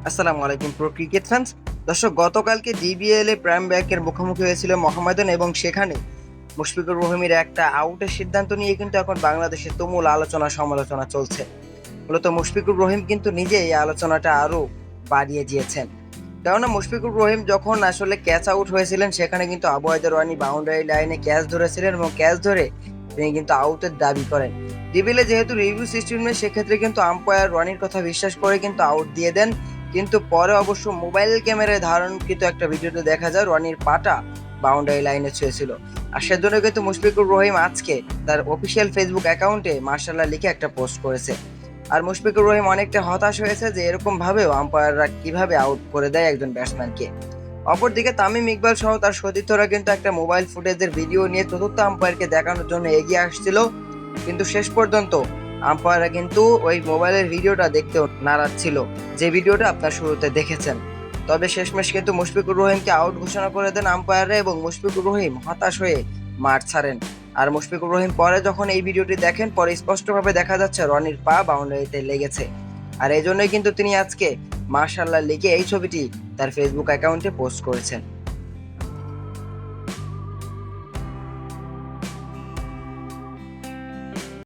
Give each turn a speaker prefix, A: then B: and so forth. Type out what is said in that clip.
A: আসসালামু আলাইকুম pro cricket fans. দর্শক, গতকালকে ডিবিএল এ প্রাইম ব্যাংকের মুখোমুখি হয়েছিল মোহামেডান এবং সেখানে মুশফিকুর রহিমের একটা আউটের সিদ্ধান্ত নিয়ে কিন্তু এখন বাংলাদেশে তুমুল আলোচনা সমালোচনা চলছে। মূলত মুশফিকুর রহিম কিন্তু নিজে এই আলোচনাটা আরো বাড়িয়ে দিয়েছেন। কেননা মুশফিকুর রহিম যখন আসলে ক্যাচ আউট হয়েছিলেন সেখানে কিন্তু আবু হায়দার ওয়ানি বাউন্ডারি লাইনে ক্যাচ ধরেছিলেন এবং ক্যাচ ধরে তিনি কিন্তু আউটের দাবি করেন। ডিবিএলে যেহেতু রিভিউ সিস্টেম নেই, সেক্ষেত্রে কিন্তু আম্পায়ার রনির কথা বিশ্বাস করে কিন্তু আউট দিয়ে দেন। কিন্তু পরে অবশ্য মোবাইল ক্যামেরায় ধারণকৃত একটা ভিডিওতে দেখা যায় রনির পাটা বাউন্ডারি লাইনে ছুঁয়েছিল। আর সেজন্য কিন্তু মুশফিকুর রহিম আজকে তার অফিসিয়াল ফেসবুক অ্যাকাউন্টে মার্শাল্লাহ লিখে একটা পোস্ট করেছে। আর মুশফিকুর রহিম অনেকটা হতাশ হয়েছে যে এরকম ভাবেও আম্পায়াররা কিভাবে আউট করে দেয় একজন ব্যাটসম্যানকে। অপরদিকে তামিম ইকবাল সহ তার সতীর্থরা কিন্তু একটা মোবাইল ফুটেজের ভিডিও নিয়ে চতুর্থ আম্পায়ারকে দেখানোর জন্য এগিয়ে আসছিল, কিন্তু শেষ পর্যন্ত আম্পায়াররা কিন্তু ওই মোবাইলের ভিডিওটা দেখতেও নারাজ ছিল, যে ভিডিওটা আপনার শুরুতে দেখেছেন। তবে শেষমেশ কিন্তু মুশফিকুর রহিমকে আউট ঘোষণা করে দেন আম্পায়াররা এবং মুশফিকুর রহিম হতাশ হয়ে মাঠ ছাড়েন। আর মুশফিকুর রহিম পরে যখন এই ভিডিওটি দেখেন, পরে স্পষ্টভাবে দেখা যাচ্ছে রনির পা বাউন্ডারিতে লেগেছে। আর এই জন্যই কিন্তু তিনি আজকে মার্শাল্লাহ লিখে এই ছবিটি তার ফেসবুক অ্যাকাউন্টে পোস্ট করেছেন।